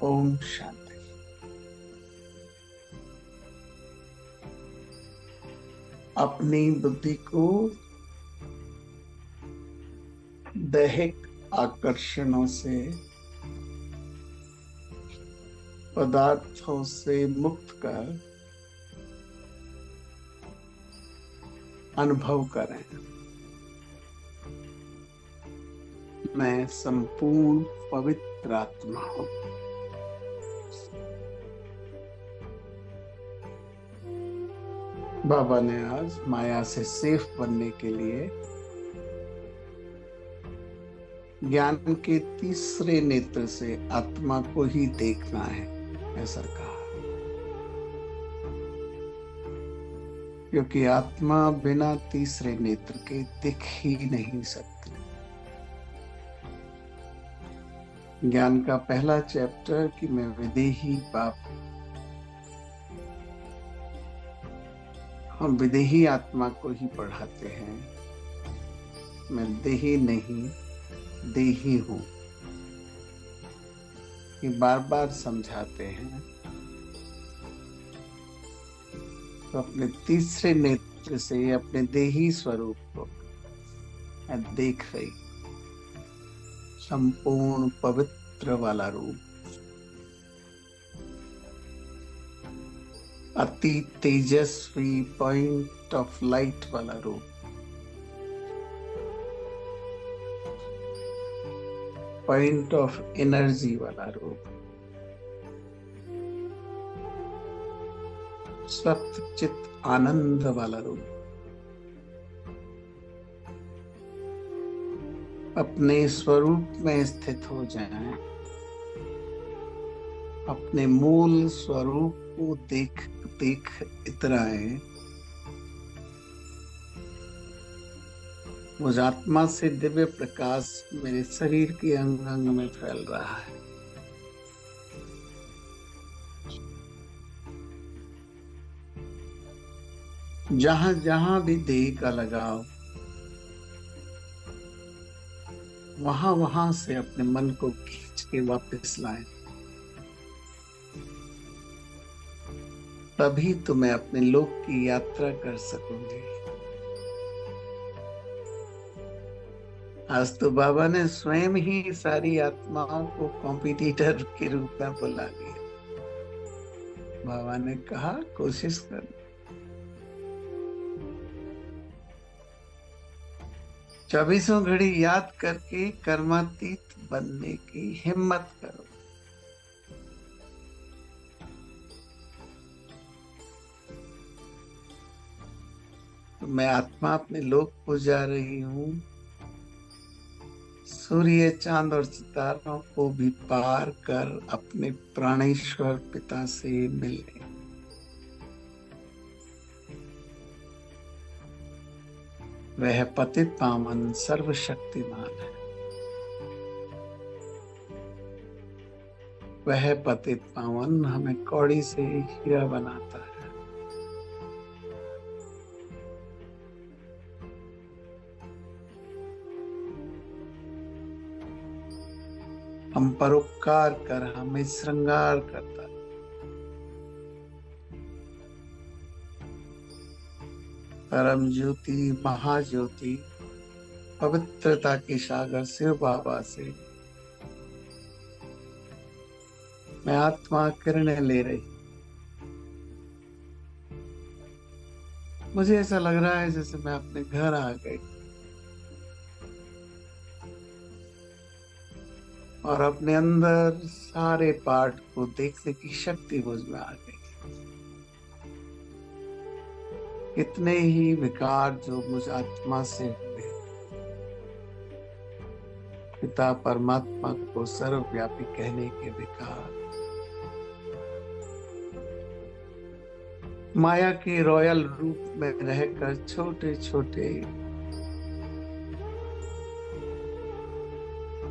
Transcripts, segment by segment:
ओम शांति। अपनी बुद्धि को दैहिक आकर्षणों से, पदार्थों से मुक्त कर अनुभव करें। मैं संपूर्ण पवित्र आत्मा हूं। बाबा ने आज माया से सेफ बनने के लिए ज्ञान के तीसरे नेत्र से आत्मा को ही देखना है, ऐसा कहा। क्योंकि आत्मा बिना तीसरे नेत्र के दिख ही नहीं सकती। ज्ञान का पहला चैप्टर कि मैं विदेही बाप, हम विदेही आत्मा को ही पढ़ाते हैं। मैं देही नहीं, देही हूं, ये बार बार समझाते हैं। तो अपने तीसरे नेत्र से अपने देही स्वरूप को मैं देख रही, संपूर्ण पवित्र वाला रूप, अति तेजस्वी पॉइंट ऑफ लाइट वाला रूप, पॉइंट ऑफ एनर्जी वाला रूप, सत्य चित आनंद वाला रूप, अपने स्वरूप में स्थित हो जाएं, अपने मूल स्वरूप को देख देख इतराएं। मुझ आत्मा से दिव्य प्रकाश मेरे शरीर के अंग अंग में फैल रहा है। जहां जहां भी देह का लगाव, वहां वहां से अपने मन को खींच के वापस लाएं। तभी तो मैं अपने लोक की यात्रा कर सकूंगी। आज तो बाबा ने स्वयं ही सारी आत्माओं को कॉम्पिटिटर के रूप में बुला लिया। बाबा ने कहा कोशिश कर, चौबीसों घड़ी याद करके कर्मातीत बनने की हिम्मत करो। तो मैं आत्मा अपने लोक को जा रही हूं, सूर्य चांद और सितारों को भी पार कर अपने प्राणेश्वर पिता से मिलने। वह पतित पावन सर्वशक्तिमान है। वह पतित पावन हमें कौड़ी से हीरा बनाता है। हम परोपकार कर हमें श्रृंगार करता है। परम ज्योति महाज्योति पवित्रता के सागर शिव बाबा से मैं आत्मा किरणें ले रही। मुझे ऐसा लग रहा है जैसे मैं अपने घर आ गई और अपने अंदर सारे पार्ट को देखने की शक्ति मुझ में आ गई। कितने ही विकार जो मुझ आत्मा से हुए, पिता परमात्मा को सर्वव्यापी कहने के विकार, माया के रॉयल रूप में रहकर छोटे छोटे,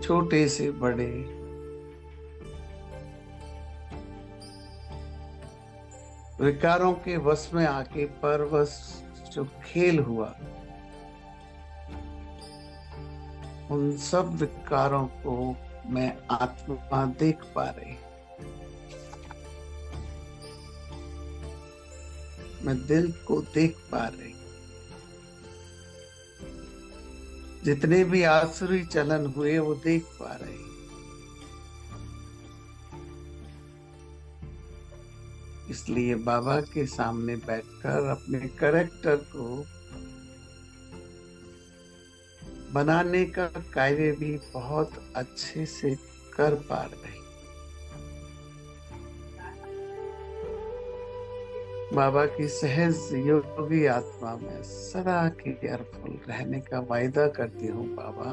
छोटे से बड़े, विकारों के वश में आके परवश जो खेल हुआ, उन सब विकारों को मैं आत्मा देख पा रही। मैं दिल को देख पा रही। जितने भी आसुरी चलन हुए वो देख पा रही। इसलिए बाबा के सामने बैठकर अपने कैरेक्टर को बनाने का कार्य भी बहुत अच्छे से कर पा रही। बाबा की सहज योगी आत्मा में सदा केयरफुल रहने का वायदा करती हूँ। बाबा,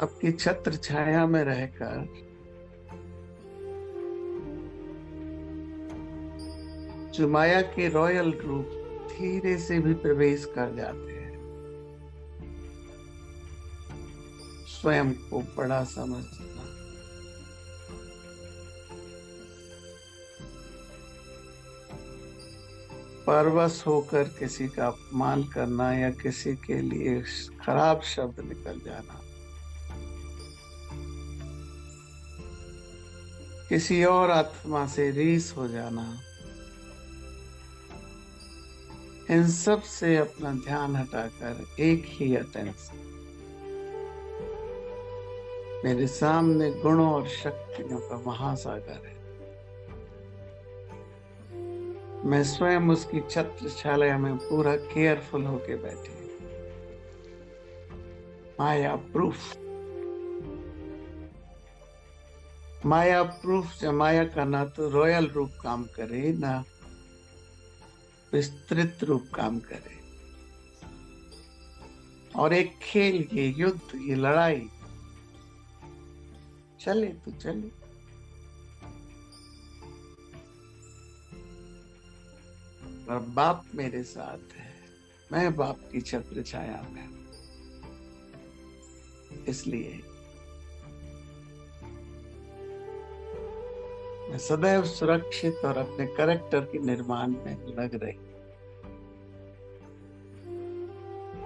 आपकी छत्र छाया में रहकर जो माया के रॉयल रूप धीरे से भी प्रवेश कर जाते हैं, स्वयं को बड़ा समझना, परवश होकर किसी का अपमान करना या किसी के लिए खराब शब्द निकल जाना, किसी और आत्मा से रीस हो जाना, इन सब से अपना ध्यान हटाकर एक ही अटेंशन मेरे सामने गुणों और शक्तियों का महासागर है। मैं स्वयं उसकी छत्र छाया में पूरा केयरफुल होके बैठी। माया प्रूफ, माया प्रूफ। जब माया का ना तो रॉयल रूप काम करे ना विस्तृत रूप काम करे, और एक खेल, ये युद्ध, ये लड़ाई चले तो चले। और बाप मेरे साथ है, मैं बाप की छत्र छाया में, इसलिए मैं सदैव सुरक्षित और अपने कैरेक्टर के निर्माण में लग रही।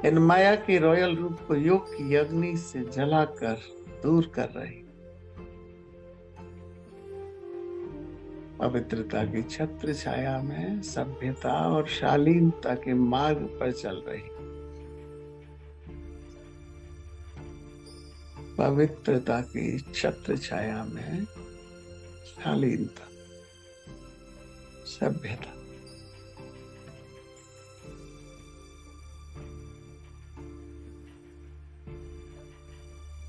इन माया के रॉयल रूप को योग की अग्नि से जलाकर दूर कर रही। पवित्रता की छत्र छाया में सभ्यता और शालीनता के मार्ग पर चल रही। पवित्रता की छत्र छाया में शालीनता, सभ्यता।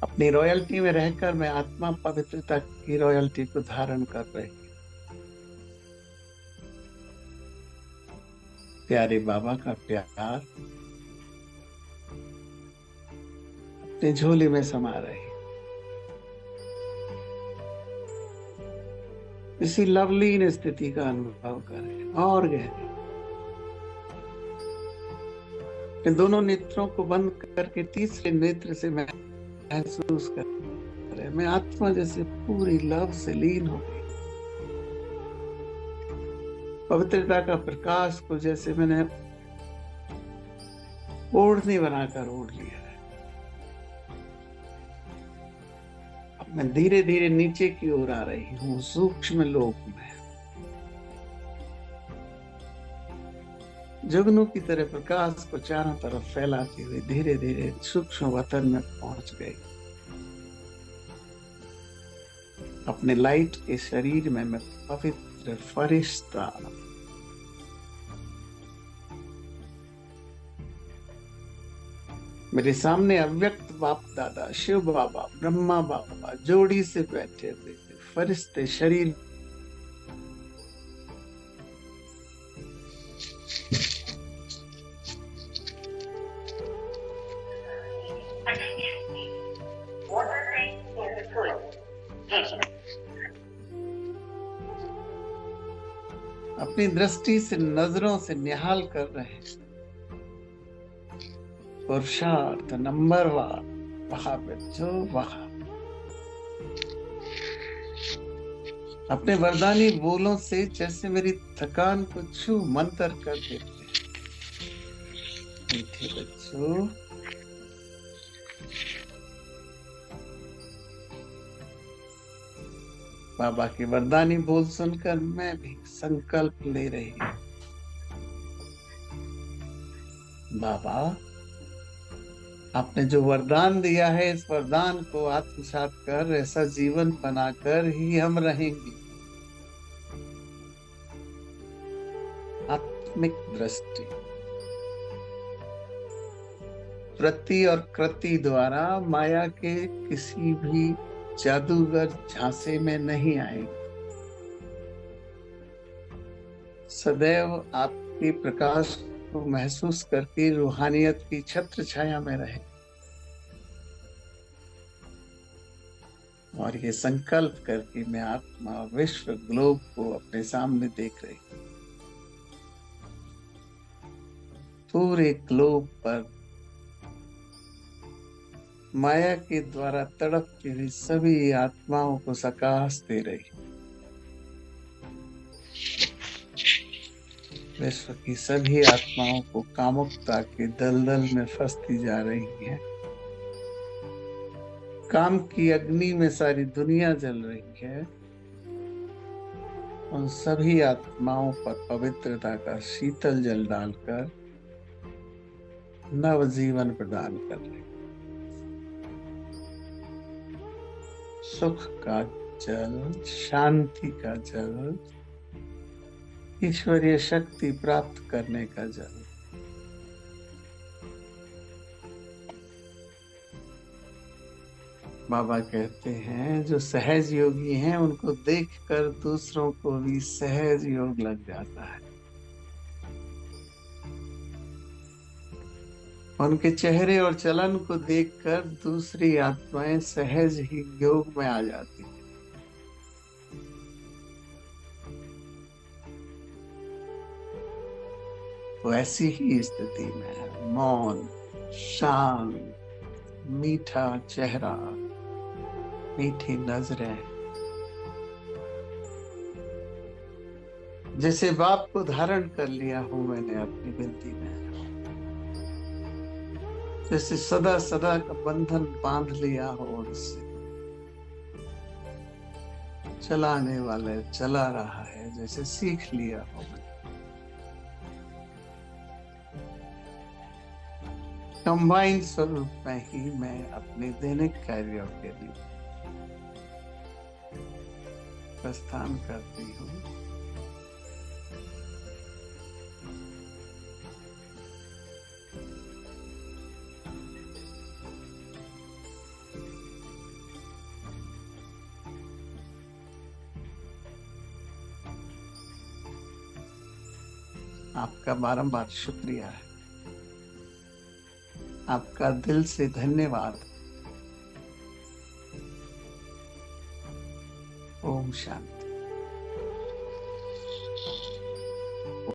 अपनी रॉयल्टी में रहकर मैं आत्मा पवित्रता की रॉयल्टी को धारण कर रही। प्यारे बाबा का प्यार अपने झोले में समा रही। इसी लवलीन स्थिति का अनुभव करें और गहरे। इन दोनों नेत्रों को बंद करके तीसरे नेत्र से मैं महसूस कर, मैं आत्मा जैसे पूरी लव से लीन हो गई। पवित्रता का प्रकाश को जैसे मैंने ओढ़नी बनाकर ओढ़ लिया है। अब मैं धीरे धीरे नीचे की ओर आ रही हूँ, सूक्ष्म लोक में। जुगनू की तरह प्रकाश को चारों तरफ फैलाती हुई धीरे धीरे सूक्ष्म वतन में पहुंच गई। अपने लाइट के शरीर में मैं पवित्र फरिश्ता, मेरे सामने अव्यक्त बाप दादा, शिव बाबा, ब्रह्मा बाबा जोड़ी से बैठे हुए फरिश्ते शरीर अपनी दृष्टि से नजरों से निहाल कर रहे हैं। पुरुषार्थ नंबर 1 वहां बच्चों, वहां अपने वरदानी बोलों से जैसे मेरी थकान को छू मंतर कर देते हैं। मीठे बच्चों, बाबा की वरदानी बोल सुनकर मैं भी संकल्प ले रही हूँ। बाबा, आपने जो वरदान दिया है, इस वरदान को आत्मसात कर ऐसा जीवन बनाकर ही हम रहेंगे। आत्मिक दृष्टि प्रति और कृति द्वारा माया के किसी भी जादूगर झांसे में नहीं आएंगे। सदैव आपके प्रकाश को महसूस करके रूहानियत की छत्र छाया में रहे। और ये संकल्प करके मैं आत्मा विश्व ग्लोब को अपने सामने देख रही हूँ। पूरे ग्लोब पर माया के द्वारा तड़पती हुई सभी आत्माओं को सकाश दे रही। विश्व की सभी आत्माओं को कामुकता के दलदल में फंसती जा रही हैं। काम की अग्नि में सारी दुनिया जल रही है। उन सभी आत्माओं पर पवित्रता का शीतल जल डालकर नव जीवन प्रदान कर रहे। सुख का जल, शांति का जल, ईश्वरीय शक्ति प्राप्त करने का जल। बाबा कहते हैं जो सहज योगी हैं उनको देखकर दूसरों को भी सहज योग लग जाता है। उनके चेहरे और चलन को देखकर दूसरी आत्माएं सहज ही योग में आ जाती हैं। तो ऐसी ही स्थिति में मौन, शांत, मीठा चेहरा, मीठी नजरें, जैसे बाप को धारण कर लिया हूं मैंने अपनी विनती में, जैसे सदा सदा का बंधन बांध लिया हो उनसे। चलाने वाले चला रहा है जैसे सीख लिया हो। कंबाइंड स्वरूप में ही मैं अपने दैनिक कार्यों के लिए प्रस्थान करती हूँ। आपका बारंबार शुक्रिया है। आपका दिल से धन्यवाद। ओम शांति।